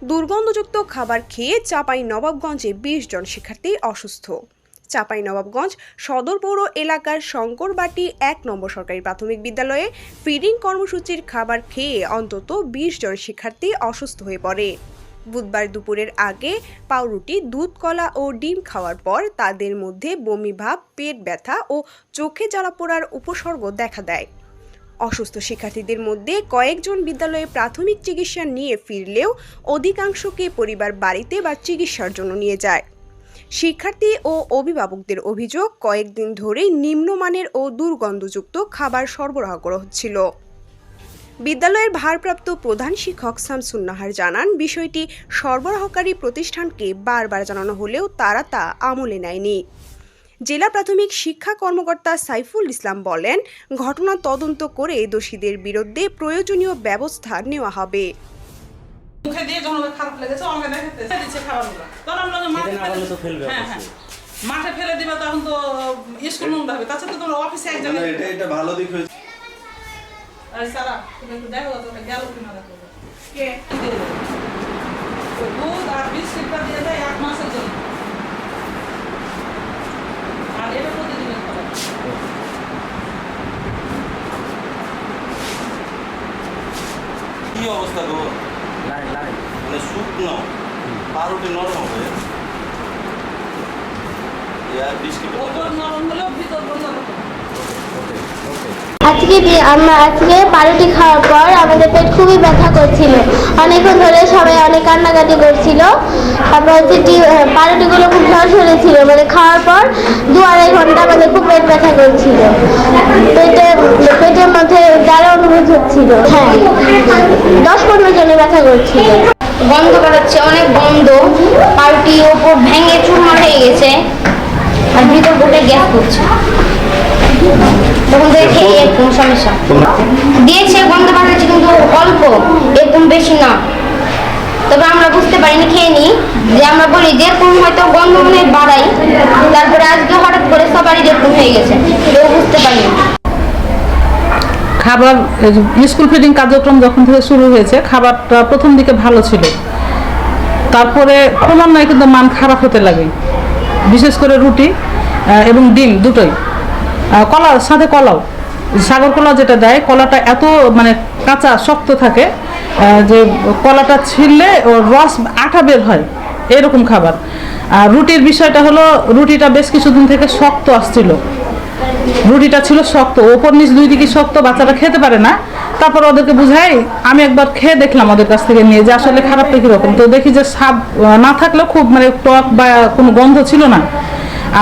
দুর্গন্ধযুক্ত খাবার খেয়ে চাঁপাইনবাবগঞ্জে ২০ জন শিক্ষার্থী অসুস্থ। চাঁপাইনবাবগঞ্জ সদর পৌর এলাকার শঙ্করবাটি ১ নম্বর সরকারি প্রাথমিক বিদ্যালয়ে ফিডিং কর্মসূচির খাবার খেয়ে অন্তত ২০ জন শিক্ষার্থী অসুস্থ হয়ে পড়ে। বুধবার দুপুরের আগে পাউরুটি, দুধ, কলা ও ডিম খাওয়ার পর তাদের মধ্যে বমি ভাব, পেট ব্যথা ও চোখে জ্বালা পোড়ার উপসর্গ দেখা দেয়। অসুস্থ শিক্ষার্থীদের মধ্যে কয়েকজন বিদ্যালয়ে প্রাথমিক চিকিৎসা নিয়ে ফিরলেও অধিকাংশকে পরিবার বাড়িতে বা চিকিৎসার জন্য নিয়ে যায়। শিক্ষার্থী ও অভিভাবকদের অভিযোগ, কয়েকদিন ধরেই নিম্নমানের ও দুর্গন্ধযুক্ত খাবার সরবরাহ করা হচ্ছিল। বিদ্যালয়ের ভারপ্রাপ্ত প্রধান শিক্ষক শামসুন নাহার জানান, বিষয়টি সরবরাহকারী প্রতিষ্ঠানকে বারবার জানানো হলেও তারা তা আমলে নেয়নি। জেলা প্রাথমিক শিক্ষা কর্মকর্তা সাইফুল ইসলাম বলেন, ঘটনা তদন্ত করে দোষীদের বিরুদ্ধে প্রয়োজনীয় ব্যবস্থা নেওয়া হবে। মুখে দিয়ে যখন খারাপ লেগেছে আমাকে দেখাতে দিচ্ছে খাবারগুলো, তখন আমরা মাঠে ফেলে দিবে, তখন তো স্কুল নোংরা হবে। তাছাড়া তো তোমরা অফিসে একজন এটা ভালো দিক হয়েছে। আরে সারা তুমি একটু দেখো তো গেল কিনা, দেখো কে দুধ আর বিস্কুটটা দিয়ে দেয় 1 মাসের জন্য, আর এটা প্রতিদিনের খাবার। কি অবস্থা গো? মানে শুকনো পাউরুটি নরম হবে, ওপর নরম হলেও ভিতর বন্ধ হবে। আজকে পাউরুটি খাওয়ার পর আমাদের পেট খুবই ব্যথা করছিল। অনেকক্ষণ ধরে সবাই অনেক কান্নাকাটি করছিল। তারপর পাউরুটিগুলো খুব ঝরঝরে ছিল, মানে খাওয়ার পর 2-2.5 ঘন্টা আমাদের খুব পেট ব্যথা করছিল। পেটের মধ্যে জ্বালা অনুভূত হচ্ছিল। হ্যাঁ, 10-15 জনে ব্যথা করছিল। গন্ধ বেরোচ্ছে, অনেক গন্ধ। পাউরুটি ওপর ভেঙে চুরমার হয়ে গেছে, আর ভিতর গোটে গ্যাস করছে। তখন থেকে খেয়ে এরকম সমস্যা দিয়েছে, গন্ধ বাড়াচ্ছে কিন্তু অল্প, এরকম বেশি না। তবে আমরা বুঝতে পারিনি, খেয়ে নিই যে আমরা বলি যে এরকম হয়তো গন্ধ মনে বাড়াই, তারপরে আজকে হঠাৎ করে সবারই এরকম হয়ে গেছে, কেউ বুঝতে পারিনি। খাবার স্কুল ফিডিং কার্যক্রম যখন থেকে শুরু হয়েছে, খাবারটা প্রথম দিকে ভালো ছিল, তারপরে ক্রমান্বয়ে কিন্তু মান খারাপ হতে লাগে। বিশেষ করে রুটি এবং ডিম দুটোই, কলার সাথে কলাও, সাগর কলা যেটা দেয়, কলাটা এত মানে কাঁচা শক্ত থাকে যে কলাটা ছিললে ওর রস আঠা বের হয়, এরকম খাবার। আর রুটির বিষয়টা হলো, রুটিটা বেশ কিছুদিন থেকে শক্ত আসছিল, রুটিটা ছিল শক্ত, ওপর নিচ দুই দিকে শক্ত, বাচ্চারা খেতে পারে না। তারপর ওদেরকে বুঝাই, আমি একবার খেয়ে দেখলাম ওদের কাছ থেকে নিয়ে যে আসলে খারাপটা কীরকম। তো দেখি যে স্বাদ না থাকলেও খুব মানে টক বা কোনো গন্ধ ছিল না।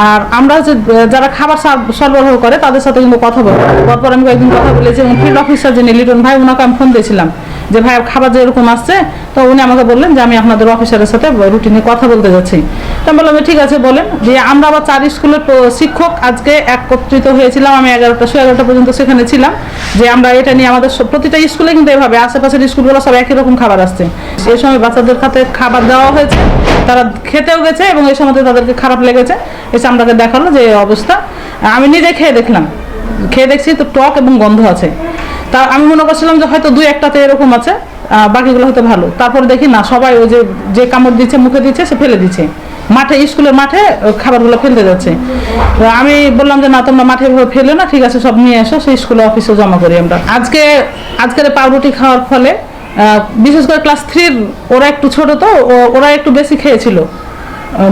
আর আমরা যে যারা খাবার সরবরাহ করে তাদের সাথে কিন্তু কথা বলি। তারপর আমি কয়েকদিন কথা বলেছি এবং ফিল্ড অফিসার যিনি লিটন ভাই, ওনাকে আমি ফোন দিয়েছিলাম যে ভাই খাবার যে এরকম আসছে। তো উনি আমাকে বললেন যে আমি আপনাদের অফিসারের সাথে রুটি নিয়ে কথা বলতে যাচ্ছি। তো আমি বললাম ঠিক আছে বলেন। যে আমরা আবার 4 স্কুলের শিক্ষক আজকে একত্রিত হয়েছিলাম, আমি 11টা পর্যন্ত সেখানে ছিলাম, যে আমরা এটা নিয়ে আমাদের প্রতিটা স্কুলে কিন্তু এভাবে আশেপাশের স্কুলগুলো সব একই রকম খাবার আসছে। সেই সময় বাচ্চাদের হাতে খাবার দেওয়া হয়েছে, তারা খেতেও গেছে এবং এই সময় তাদেরকে খারাপ লেগেছে, এসে আমাকে দেখালো যে অবস্থা। আমি নিজে খেয়ে দেখছি তো টক এবং গন্ধ আছে। তা আমি মনে করছিলাম যে হয়তো 2-1টাতে এরকম আছে, বাকিগুলো হয়তো ভালো। তারপরে দেখি না, সবাই ওই যে কামড় দিচ্ছে, মুখে দিচ্ছে, সে ফেলে দিচ্ছে মাঠে, স্কুলের মাঠে খাবারগুলো ফেলতে যাচ্ছে। আমি বললাম যে না, তোমরা মাঠে ফেলে না, ঠিক আছে সব নিয়ে এসো, সেই স্কুলে অফিসে জমা করি আমরা। আজকের পাউরুটি খাওয়ার ফলে বিশেষ করে ক্লাস 3 ওরা একটু ছোট, তো ওরা একটু বেশি খেয়েছিল,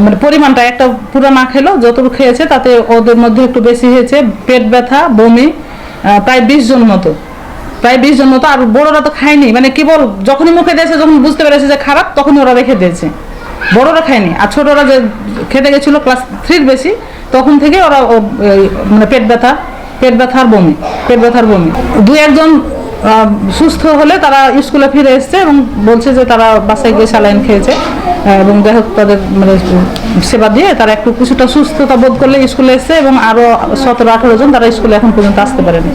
মানে পরিমাণটা একটা পুরো না খেলেও যতটুকু খেয়েছে তাতে ওদের মধ্যে একটু বেশি হয়েছে, পেট ব্যথা, বমি, প্রায় 20 জন মতো। আর বড়রা তো খায়নি, মানে কেবল যখনই মুখে দিয়েছে, যখন বুঝতে পেরেছে যে খারাপ, তখনই ওরা রেখে দিয়েছে। বড়রা খায়নি, আর ছোটরা যে খেতে গেছিলো ক্লাস 3 বেশি, তখন থেকে ওরা মানে পেট ব্যথার বমি। 2-1 জন সুস্থ হলে তারা স্কুলে ফিরে এসছে এবং বলছে যে তারা বাসায় গিয়ে স্যালাইন খেয়েছে এবং যাই হোক তাদের মানে সেবা দিয়ে তারা একটু কিছুটা সুস্থতা বোধ করলে স্কুলে এসছে, এবং আরও 17-18 জন তারা স্কুলে এখন পর্যন্ত আসতে পারেনি।